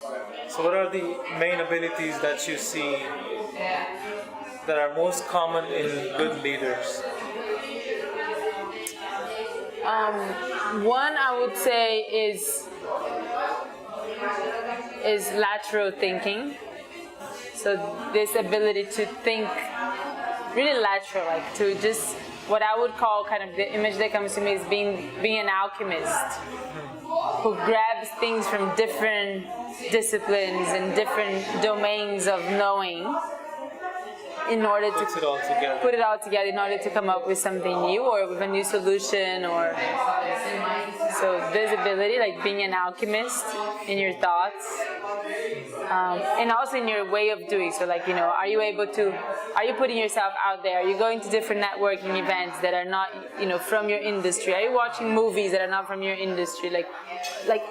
So what are the main abilities that you see that are most common in good leaders? One I would say is lateral thinking. So this ability to think really lateral, like to just what I would call kind of the image that comes to me is being an alchemist who grabs things from different disciplines and different domains of knowing in order to put it all together in order to come up with something new or with a new solution. Or so this ability, like being an alchemist in your thoughts, and also in your way of doing. So like, are you putting yourself out there? Are you going to different networking events that are not, from your industry? Are you watching movies that are not from your industry? Like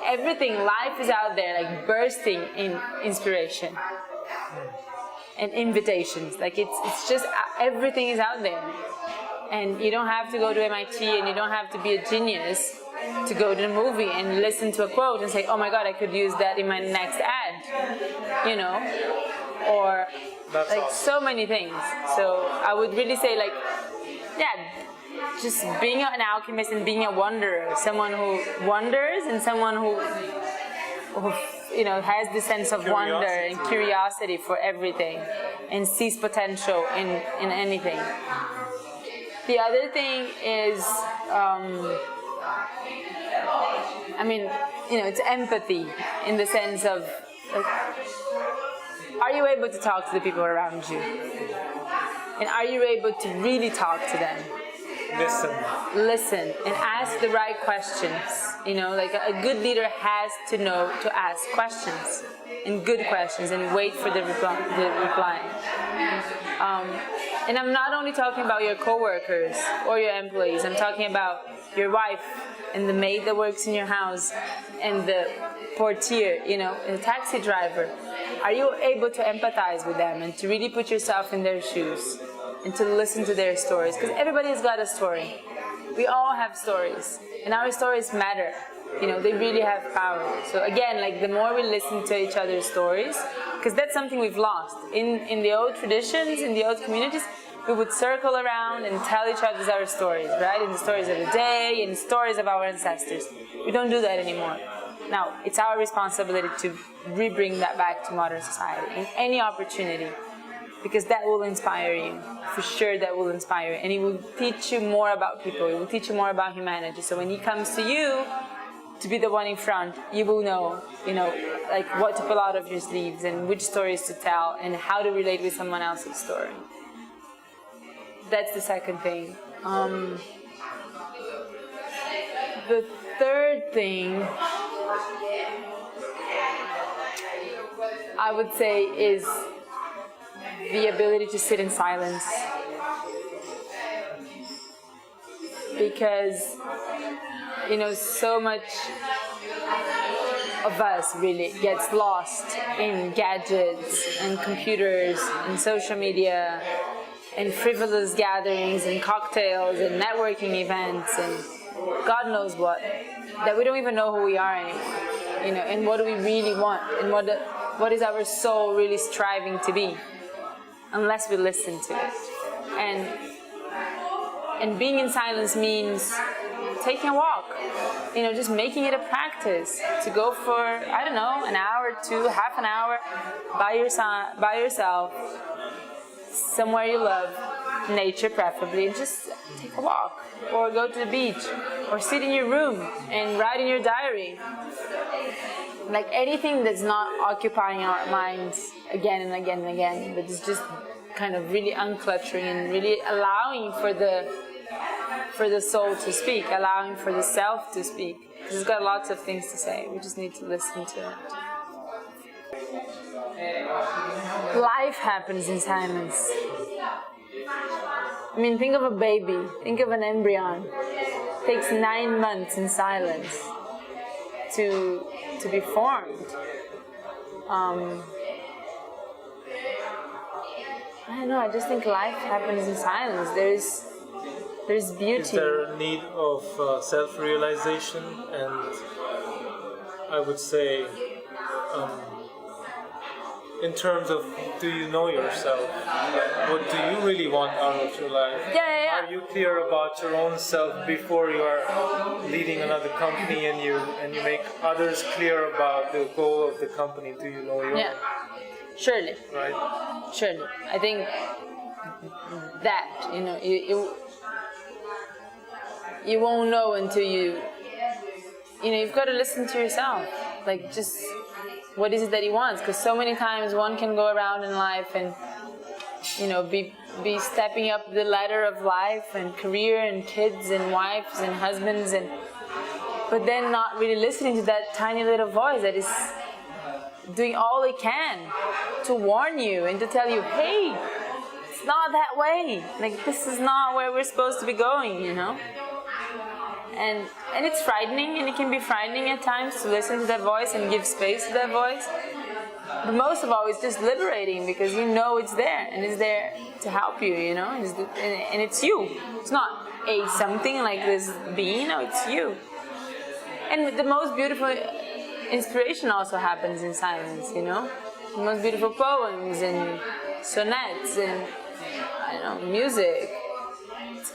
everything, life is out there, like bursting in inspiration and invitations. Like it's just everything is out there, and you don't have to go to MIT and you don't have to be a genius to go to the movie and listen to a quote and say, oh my god, I could use that in my next ad, or That's like awesome. So many things. So I would really say just being an alchemist and being a wanderer, someone who wonders and someone who has this sense of wonder and curiosity for everything and sees potential in anything. The other thing is, it's empathy in the sense of, are you able to talk to the people around you? And are you able to really talk to them? Listen and ask the right questions. Like a good leader has to know to ask questions, and good questions, and wait for the reply. And I'm not only talking about your coworkers or your employees. I'm talking about your wife and the maid that works in your house and the portier, and the taxi driver. Are you able to empathize with them and to really put yourself in their shoes and to listen to their stories? Because everybody's got a story. We all have stories, and our stories matter. They really have power. So again, like the more we listen to each other's stories, because that's something we've lost. In the old traditions, in the old communities, we would circle around and tell each other our stories, right? In the stories of the day, in the stories of our ancestors. We don't do that anymore. Now, it's our responsibility to re-bring that back to modern society in any opportunity, because that will inspire you. For sure, that will inspire you. And it will teach you more about people. It will teach you more about humanity. So when it comes to you, to be the one in front, you will know, like what to pull out of your sleeves and which stories to tell and how to relate with someone else's story. That's the second thing. The third thing I would say is the ability to sit in silence. Because so much of us really gets lost in gadgets and computers and social media and frivolous gatherings and cocktails and networking events and God knows what, that we don't even know who we are anymore, and what do we really want, and what is our soul really striving to be, unless we listen to it. And being in silence means taking a walk, just making it a practice to go for, I don't know, an hour or two, half an hour by yourself, somewhere you love, nature preferably, and just take a walk, or go to the beach, or sit in your room and write in your diary. Like anything that's not occupying our minds again and again and again, but is just kind of really uncluttering and really allowing for the soul to speak, allowing for the self to speak. It's got lots of things to say. We just need to listen to it. Life happens in silence. Think of a baby. Think of an embryo. It takes 9 months in silence to be formed. I don't know. I just think life happens in silence. There's beauty. Is there a need of self-realization and, I would say, in terms of, do you know yourself? What do you really want out of your life? Yeah. Are you clear about your own self before you are leading another company, and you make others clear about the goal of the company? Do you know your Yeah. Surely. right? Surely. I think that, you won't know until you've got to listen to yourself. Like, just, what is it that he wants? Because so many times one can go around in life and, be stepping up the ladder of life and career and kids and wives and husbands, but then not really listening to that tiny little voice that is doing all it can to warn you and to tell you, hey, it's not that way. Like, this is not where we're supposed to be going, And it's frightening, and it can be frightening at times to listen to that voice and give space to that voice. But most of all, it's just liberating, because you know it's there, and it's there to help you, and it's you. It's not a something like this being, no, it's you. And the most beautiful inspiration also happens in silence, The most beautiful poems and sonnets and, music.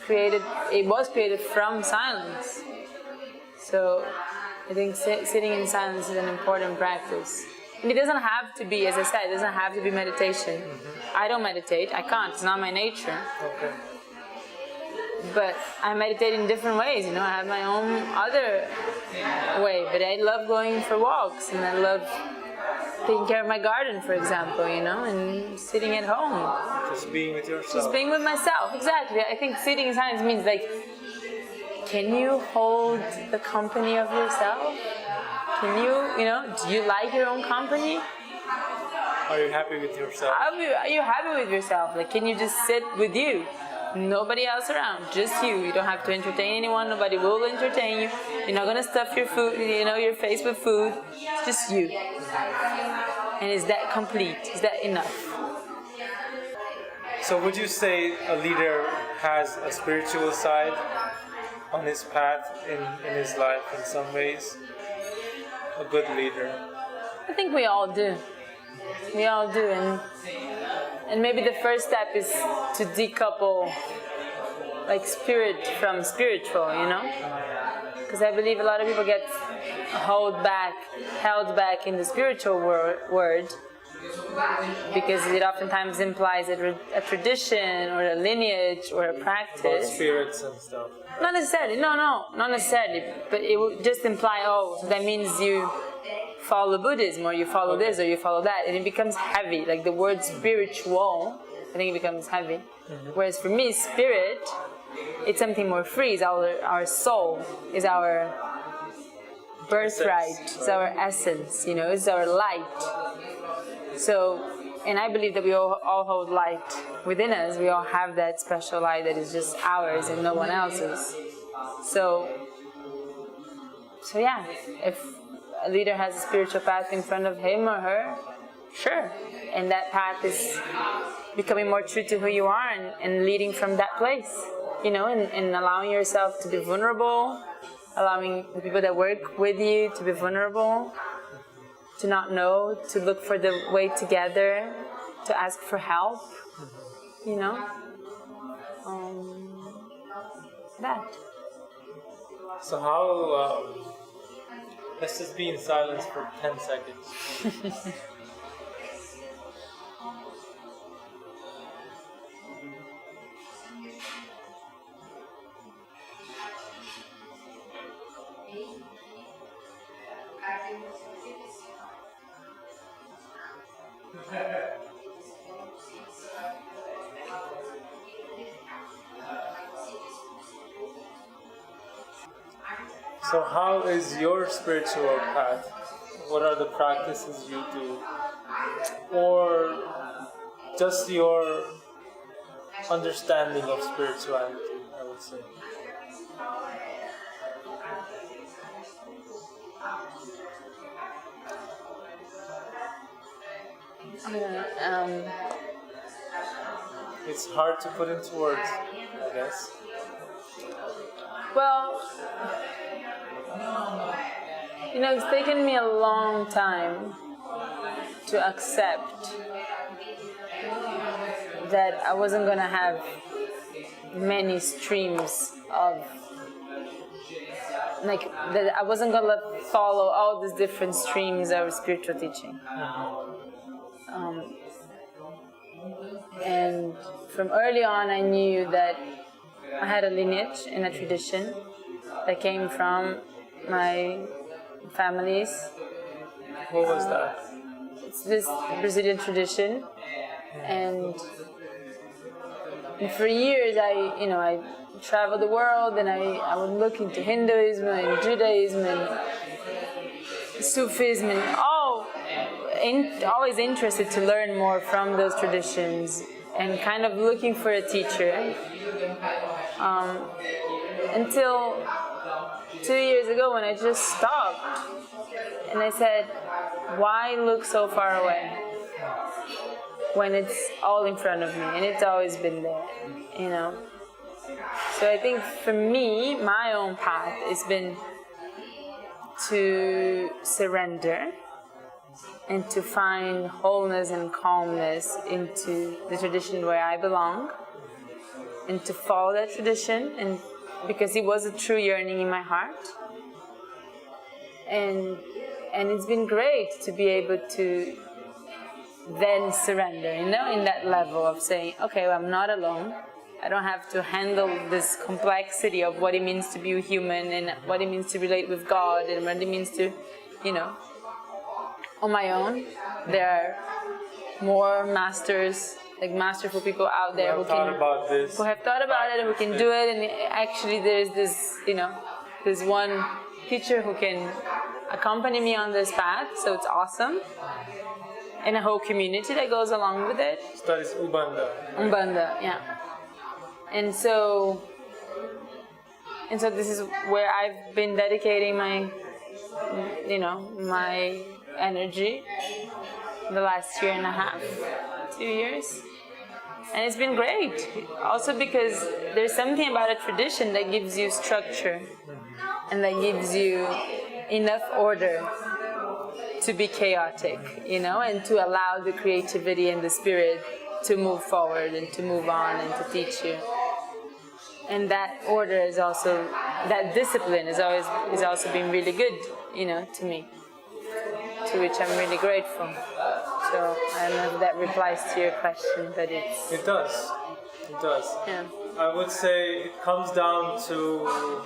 It was created from silence. So I think sitting in silence is an important practice. And it doesn't have to be, as I said, it doesn't have to be meditation. Mm-hmm. I don't meditate. I can't. It's not my nature. Okay. But I meditate in different ways. I have my own other way. But I love going for walks, and I love taking care of my garden, for example, and sitting at home. Just being with yourself. Just being with myself, exactly. I think sitting in silence means, like, can you hold the company of yourself? Can you, do you like your own company? Are you happy with yourself? Are you happy with yourself? Like, can you just sit with you? Nobody else around, just you. You don't have to entertain anyone. Nobody will entertain you. You're not gonna stuff your food, your face with food. It's just you. And is that complete? Is that enough? So would you say a leader has a spiritual side on his path in his life in some ways? A good leader? I think we all do. We all do, and maybe the first step is to decouple, like, spirit from spiritual, Because I believe a lot of people get held back in the spiritual word, because it oftentimes implies a tradition or a lineage or a practice. About spirits and stuff. Not necessarily. No, not necessarily. But it would just imply, so that means you follow Buddhism, or you follow this, or you follow that, and it becomes heavy. Like the word spiritual, I think it becomes heavy. Mm-hmm. Whereas for me, spirit, it's something more free. It's our soul, is our birthright, it's our essence. It's our light. So, and I believe that we all hold light within us. We all have that special light that is just ours and no one else's. So yeah, if a leader has a spiritual path in front of him or her, sure. And that path is becoming more true to who you are, and leading from that place, and allowing yourself to be vulnerable, allowing the people that work with you to be vulnerable, to not know, to look for the way together, to ask for help, that. So how, let's just be in silence for 10 seconds. So how is your spiritual path? What are the practices you do? Or just your understanding of spirituality, I would say? It's hard to put into words, I guess. Well, it's taken me a long time to accept that I wasn't gonna have many streams of, like, that I wasn't gonna follow all these different streams of spiritual teaching. And from early on, I knew that I had a lineage and a tradition that came from my families. What was that? It's this Brazilian tradition, and for years I traveled the world, and I would look into Hinduism and Judaism and Sufism, and always interested to learn more from those traditions, and kind of looking for a teacher. Until 2 years ago, when I just stopped and I said, why look so far away when it's all in front of me and it's always been there, you know? So I think for me, my own path has been to surrender and to find wholeness and calmness into the tradition where I belong, and to follow that tradition, and because it was a true yearning in my heart. And it's been great to be able to then surrender, in that level of saying, okay, well, I'm not alone. I don't have to handle this complexity of what it means to be a human, and what it means to relate with God, and what it means to, on my own. There are more masters, like masterful people out there who have thought about it, who can do it, and actually there's this, there's one teacher who can accompany me on this path, so it's awesome. And a whole community that goes along with it. That is Umbanda. Umbanda, yeah. And so this is where I've been dedicating my, my energy the last year and a half, 2 years. And it's been great. Also because there's something about a tradition that gives you structure and that gives you enough order to be chaotic, and to allow the creativity and the spirit to move forward and to move on and to teach you. And that order is also, that discipline is also been really good, to me, to which I'm really grateful. So I don't know if that replies to your question, but it's... It does. It does. Yeah. I would say it comes down to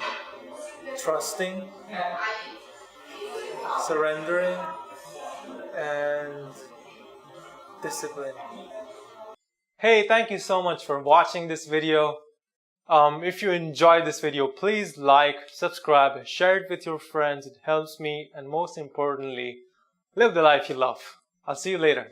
trusting, surrendering, and discipline. Hey, thank you so much for watching this video. If you enjoyed this video, please like, subscribe, share it with your friends. It helps me, and most importantly, live the life you love. I'll see you later.